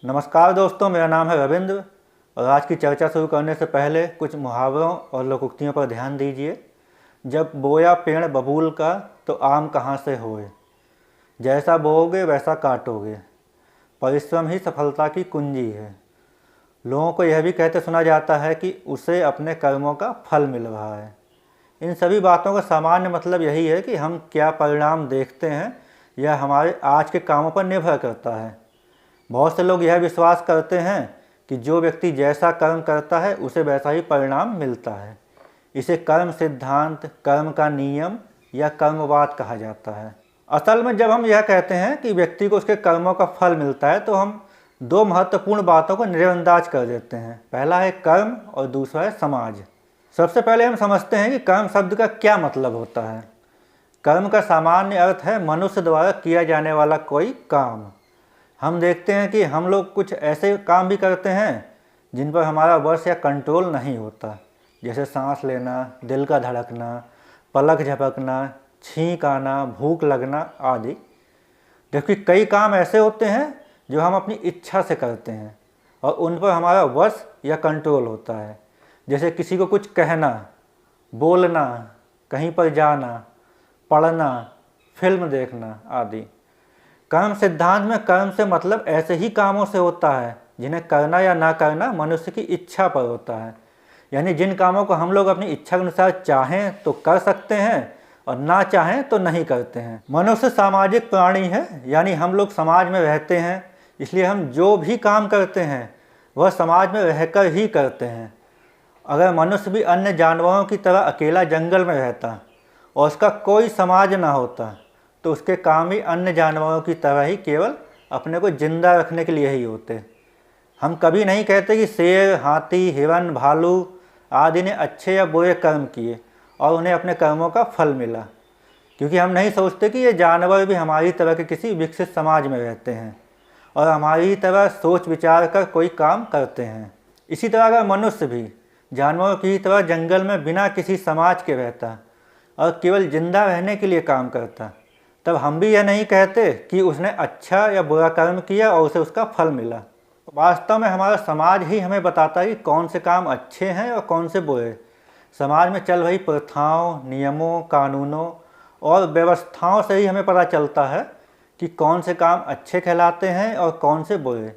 नमस्कार दोस्तों, मेरा नाम है रविंद्र और आज की चर्चा शुरू करने से पहले कुछ मुहावरों और लोकोक्तियों पर ध्यान दीजिए। जब बोया पेड़ बबूल का तो आम कहाँ से होए, जैसा बोओगे वैसा काटोगे, परिश्रम ही सफलता की कुंजी है। लोगों को यह भी कहते सुना जाता है कि उसे अपने कर्मों का फल मिल रहा है। इन सभी बातों का सामान्य मतलब यही है कि हम क्या परिणाम देखते हैं यह हमारे आज के कामों पर निर्भर करता है। बहुत से लोग यह विश्वास करते हैं कि जो व्यक्ति जैसा कर्म करता है उसे वैसा ही परिणाम मिलता है। इसे कर्म सिद्धांत, कर्म का नियम या कर्मवाद कहा जाता है। असल में जब हम यह कहते हैं कि व्यक्ति को उसके कर्मों का फल मिलता है तो हम दो महत्वपूर्ण बातों को नज़रअंदाज कर देते हैं। पहला है कर्म और दूसरा है समाज। सबसे पहले हम समझते हैं कि कर्म शब्द का क्या मतलब होता है। कर्म का सामान्य अर्थ है मनुष्य द्वारा किया जाने वाला कोई काम। हम देखते हैं कि हम लोग कुछ ऐसे काम भी करते हैं जिन पर हमारा वश या कंट्रोल नहीं होता, जैसे सांस लेना, दिल का धड़कना, पलक झपकना, छींक आना, भूख लगना आदि। जबकि कई काम ऐसे होते हैं जो हम अपनी इच्छा से करते हैं और उन पर हमारा वश या कंट्रोल होता है, जैसे किसी को कुछ कहना, बोलना, कहीं पर जाना, पढ़ना, फिल्म देखना आदि। कर्म सिद्धांत में कर्म से मतलब ऐसे ही कामों से होता है जिन्हें करना या ना करना मनुष्य की इच्छा पर होता है। यानी जिन कामों को हम लोग अपनी इच्छा के अनुसार चाहें तो कर सकते हैं और ना चाहें तो नहीं करते हैं। मनुष्य सामाजिक प्राणी है, यानी हम लोग समाज में रहते हैं, इसलिए हम जो भी काम करते हैं वह समाज में रहकर ही करते हैं। अगर मनुष्य भी अन्य जानवरों की तरह अकेला जंगल में रहता और उसका कोई समाज ना होता तो उसके काम भी अन्य जानवरों की तरह ही केवल अपने को जिंदा रखने के लिए ही होते। हम कभी नहीं कहते कि शेर, हाथी, हिरण, भालू आदि ने अच्छे या बुरे कर्म किए और उन्हें अपने कर्मों का फल मिला, क्योंकि हम नहीं सोचते कि ये जानवर भी हमारी तरह के किसी विकसित समाज में रहते हैं और हमारी तरह सोच विचार कर कोई काम करते हैं। इसी तरह अगर मनुष्य भी जानवरों की तरह जंगल में बिना किसी समाज के रहता और केवल जिंदा रहने के लिए काम करता, तब हम भी यह नहीं कहते कि उसने अच्छा या बुरा कर्म किया और उसे उसका फल मिला। वास्तव में हमारा समाज ही हमें बताता है कि कौन से काम अच्छे हैं और कौन से बुरे। समाज में चल रही प्रथाओं, नियमों, कानूनों और व्यवस्थाओं से ही हमें पता चलता है कि कौन से काम अच्छे कहलाते हैं और कौन से बुरे।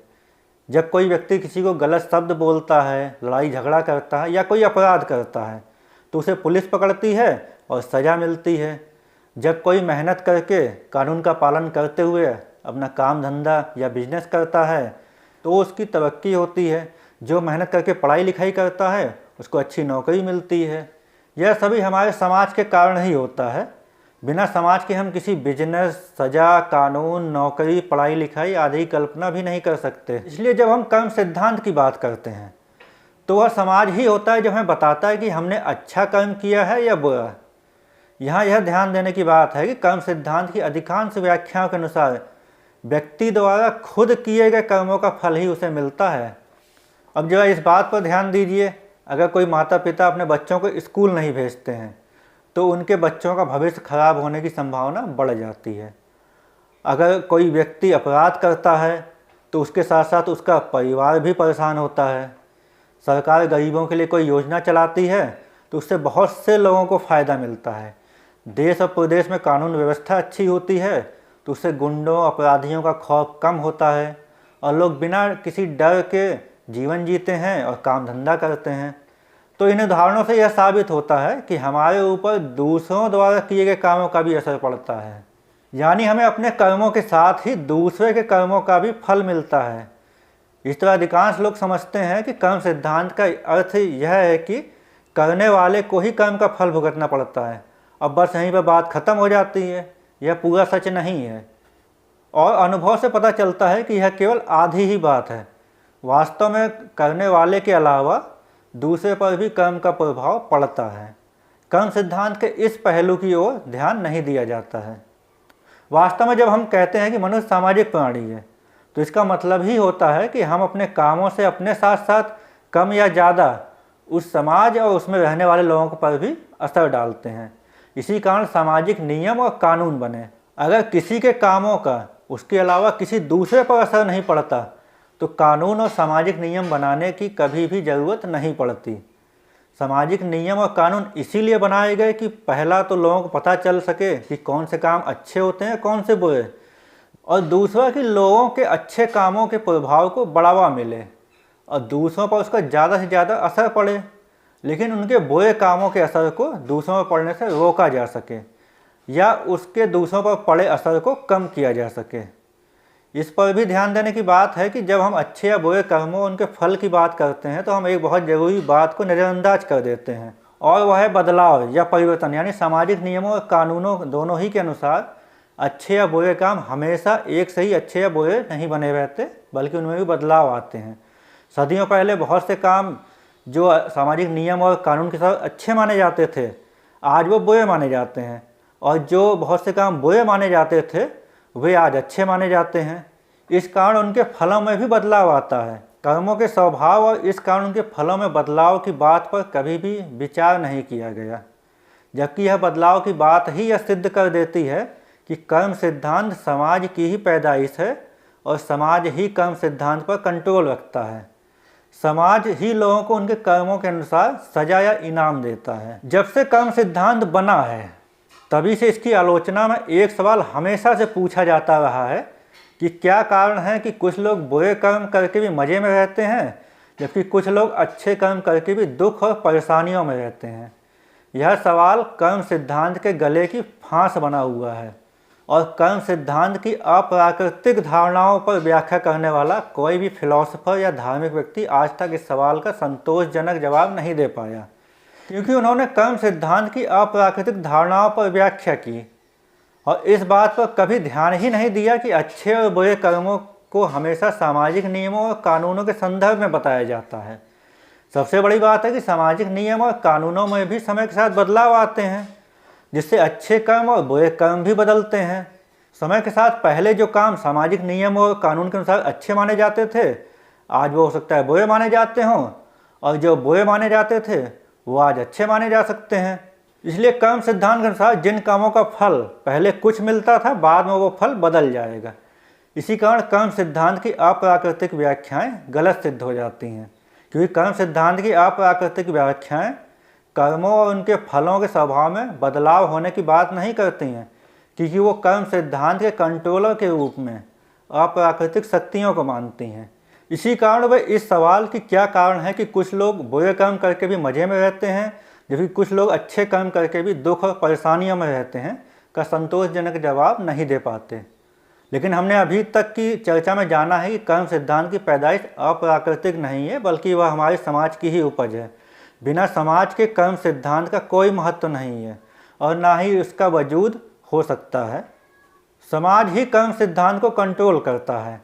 जब कोई व्यक्ति किसी को गलत शब्द बोलता है, लड़ाई झगड़ा करता है या कोई अपराध करता है तो उसे पुलिस पकड़ती है और सज़ा मिलती है। जब कोई मेहनत करके कानून का पालन करते हुए अपना काम धंधा या बिजनेस करता है तो उसकी तरक्की होती है। जो मेहनत करके पढ़ाई लिखाई करता है उसको अच्छी नौकरी मिलती है। यह सभी हमारे समाज के कारण ही होता है। बिना समाज के हम किसी बिजनेस, सजा, कानून, नौकरी, पढ़ाई लिखाई आदि की कल्पना भी नहीं कर सकते। इसलिए जब हम कर्म सिद्धांत की बात करते हैं तो वह समाज ही होता है जो हमें बताता है कि हमने अच्छा कर्म किया है या बुरा। यहाँ यह ध्यान देने की बात है कि कर्म सिद्धांत की अधिकांश व्याख्याओं के अनुसार व्यक्ति द्वारा खुद किए गए कर्मों का फल ही उसे मिलता है। अब जरा इस बात पर ध्यान दीजिए, अगर कोई माता पिता अपने बच्चों को स्कूल नहीं भेजते हैं तो उनके बच्चों का भविष्य खराब होने की संभावना बढ़ जाती है। अगर कोई व्यक्ति अपराध करता है तो उसके साथ साथ उसका परिवार भी परेशान होता है। सरकार गरीबों के लिए कोई योजना चलाती है तो उससे बहुत से लोगों को फ़ायदा मिलता है। देश और प्रदेश में कानून व्यवस्था अच्छी होती है तो उससे गुंडों, अपराधियों का खौफ कम होता है और लोग बिना किसी डर के जीवन जीते हैं और काम धंधा करते हैं। तो इन उदाहरणों से यह साबित होता है कि हमारे ऊपर दूसरों द्वारा किए गए कामों का भी असर पड़ता है, यानी हमें अपने कर्मों के साथ ही दूसरे के कर्मों का भी फल मिलता है। इस तरह अधिकांश लोग समझते हैं कि कर्म सिद्धांत का अर्थ यह है कि करने वाले को ही कर्म का फल भुगतना पड़ता है। अब बस यहीं पर बात खत्म हो जाती है। यह पूरा सच नहीं है और अनुभव से पता चलता है कि यह केवल आधी ही बात है। वास्तव में करने वाले के अलावा दूसरे पर भी कर्म का प्रभाव पड़ता है। कर्म सिद्धांत के इस पहलू की ओर ध्यान नहीं दिया जाता है। वास्तव में जब हम कहते हैं कि मनुष्य सामाजिक प्राणी है तो इसका मतलब ही होता है कि हम अपने कामों से अपने साथ साथ कम या ज़्यादा उस समाज और उसमें रहने वाले लोगों पर भी असर डालते हैं। इसी कारण सामाजिक नियम और कानून बने। अगर किसी के कामों का उसके अलावा किसी दूसरे पर असर नहीं पड़ता तो कानून और सामाजिक नियम बनाने की कभी भी ज़रूरत नहीं पड़ती। सामाजिक नियम और कानून इसीलिए बनाए गए कि पहला तो लोगों को पता चल सके कि कौन से काम अच्छे होते हैं कौन से बुरे, और दूसरा कि लोगों के अच्छे कामों के प्रभाव को बढ़ावा मिले और दूसरों पर उसका ज़्यादा से ज़्यादा असर पड़े, लेकिन उनके बुरे कामों के असर को दूसरों पर पड़ने से रोका जा सके या उसके दूसरों पर पड़े असर को कम किया जा सके। इस पर भी ध्यान देने की बात है कि जब हम अच्छे या बुरे कर्मों और उनके फल की बात करते हैं तो हम एक बहुत ज़रूरी बात को नज़रअंदाज कर देते हैं, और वह है बदलाव या परिवर्तन। यानी सामाजिक नियमों और कानूनों दोनों ही के अनुसार अच्छे या बुरे काम हमेशा एक से ही अच्छे या बुरे नहीं बने रहते, बल्कि उनमें भी बदलाव आते हैं। सदियों पहले बहुत से काम जो सामाजिक नियम और कानून के साथ अच्छे माने जाते थे, आज वो बुरे माने जाते हैं, और जो बहुत से काम बुरे माने जाते थे वे आज अच्छे माने जाते हैं। इस कारण उनके फलों में भी बदलाव आता है। कर्मों के स्वभाव और इस कारण उनके फलों में बदलाव की बात पर कभी भी विचार नहीं किया गया, जबकि यह बदलाव की बात ही यह सिद्ध कर देती है कि कर्म सिद्धांत समाज की ही पैदाइश है और समाज ही कर्म सिद्धांत पर कंट्रोल रखता है। समाज ही लोगों को उनके कर्मों के अनुसार सजा या इनाम देता है। जब से कर्म सिद्धांत बना है तभी से इसकी आलोचना में एक सवाल हमेशा से पूछा जाता रहा है कि क्या कारण है कि कुछ लोग बुरे कर्म करके भी मज़े में रहते हैं, जबकि कुछ लोग अच्छे कर्म करके भी दुख और परेशानियों में रहते हैं। यह सवाल कर्म सिद्धांत के गले की फांस बना हुआ है, और कर्म सिद्धांत की अप्राकृतिक धारणाओं पर व्याख्या करने वाला कोई भी फिलॉसफर या धार्मिक व्यक्ति आज तक इस सवाल का संतोषजनक जवाब नहीं दे पाया, क्योंकि उन्होंने कर्म सिद्धांत की अप्राकृतिक धारणाओं पर व्याख्या की और इस बात पर कभी ध्यान ही नहीं दिया कि अच्छे और बुरे कर्मों को हमेशा सामाजिक नियमों और कानूनों के संदर्भ में बताया जाता है। सबसे बड़ी बात है कि सामाजिक नियम और कानूनों में भी समय के साथ बदलाव आते हैं, जिससे अच्छे कर्म और बुरे कर्म भी बदलते हैं। समय के साथ पहले जो काम सामाजिक नियम और कानून के अनुसार अच्छे माने जाते थे, आज वो हो सकता है बुरे माने जाते हों, और जो बुरे माने जाते थे वो आज अच्छे माने जा सकते हैं। इसलिए कर्म सिद्धांत के अनुसार जिन कामों का फल पहले कुछ मिलता था, बाद में वो फल बदल जाएगा। इसी कारण कर्म सिद्धांत की अप्राकृतिक व्याख्याएं गलत सिद्ध हो जाती हैं, क्योंकि कर्म सिद्धांत की अप्राकृतिक व्याख्याएं कर्मों और उनके फलों के स्वभाव में बदलाव होने की बात नहीं करती हैं, क्योंकि वो कर्म सिद्धांत के कंट्रोलर के रूप में अप्राकृतिक शक्तियों को मानती हैं। इसी कारण वे इस सवाल कि क्या कारण है कि कुछ लोग बुरे कर्म करके भी मज़े में रहते हैं, जबकि कुछ लोग अच्छे कर्म करके भी दुख और परेशानियों में रहते हैं, का संतोषजनक जवाब नहीं दे पाते। लेकिन हमने अभी तक की चर्चा में जाना है कि कर्म सिद्धांत की पैदाइश अप्राकृतिक नहीं है, बल्कि वह हमारे समाज की ही उपज है। बिना समाज के कर्म सिद्धांत का कोई महत्व नहीं है और ना ही उसका वजूद हो सकता है। समाज ही कर्म सिद्धांत को कंट्रोल करता है।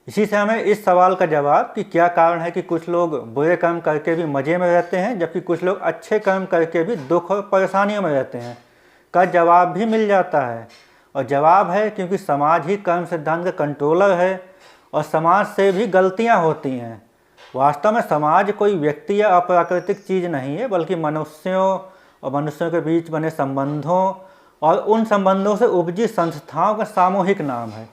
इसी से हमें इस सवाल का जवाब कि क्या कारण है कि कुछ लोग बुरे कर्म करके भी मज़े में रहते हैं, जबकि कुछ लोग अच्छे कर्म करके भी दुख और परेशानियों में रहते हैं, का जवाब भी मिल जाता है। और जवाब है क्योंकि समाज ही कर्म सिद्धांत का कंट्रोलर है और समाज से भी गलतियां होती हैं। वास्तव में समाज कोई व्यक्ति या अप्राकृतिक चीज़ नहीं है, बल्कि मनुष्यों और मनुष्यों के बीच बने संबंधों और उन संबंधों से उपजी संस्थाओं का सामूहिक नाम है।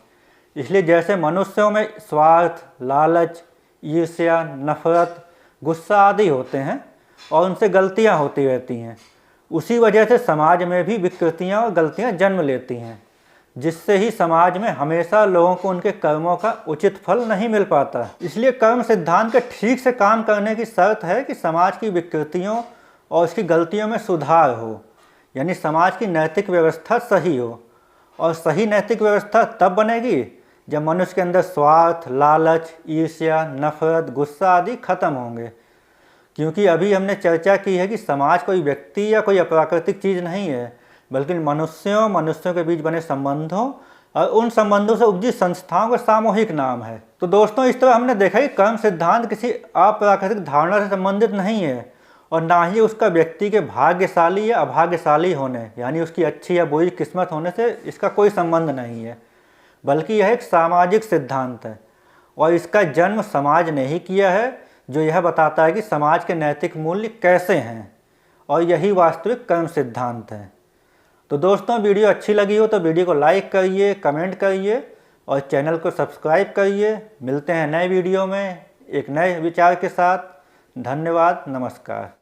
इसलिए जैसे मनुष्यों में स्वार्थ, लालच, ईर्ष्या, नफरत, गुस्सा आदि होते हैं और उनसे गलतियां होती रहती हैं, उसी वजह से समाज में भी विकृतियां और गलतियां जन्म लेती हैं, जिससे ही समाज में हमेशा लोगों को उनके कर्मों का उचित फल नहीं मिल पाता। इसलिए कर्म सिद्धांत के ठीक से काम करने की शर्त है कि समाज की विकृतियों और उसकी गलतियों में सुधार हो, यानी समाज की नैतिक व्यवस्था सही हो। और सही नैतिक व्यवस्था तब बनेगी जब मनुष्य के अंदर स्वार्थ, लालच, ईर्ष्या, नफरत, गुस्सा आदि खत्म होंगे। क्योंकि अभी हमने चर्चा की है कि समाज कोई व्यक्ति या कोई अप्राकृतिक चीज़ नहीं है, बल्कि मनुष्यों के बीच बने संबंधों और उन संबंधों से उपजी संस्थाओं का सामूहिक नाम है। तो दोस्तों, इस तरह हमने देखा कि कर्म सिद्धांत किसी अप्राकृतिक धारणा से संबंधित नहीं है और ना ही उसका व्यक्ति के भाग्यशाली या अभाग्यशाली होने, यानी उसकी अच्छी या बुरी किस्मत होने से इसका कोई संबंध नहीं है, बल्कि यह एक सामाजिक सिद्धांत है और इसका जन्म समाज ने ही किया है, जो यह बताता है कि समाज के नैतिक मूल्य कैसे हैं, और यही वास्तविक कर्म सिद्धांत है। तो दोस्तों, वीडियो अच्छी लगी हो तो वीडियो को लाइक करिए, कमेंट करिए, और चैनल को सब्सक्राइब करिए। मिलते हैं नए वीडियो में एक नए विचार के साथ। धन्यवाद, नमस्कार।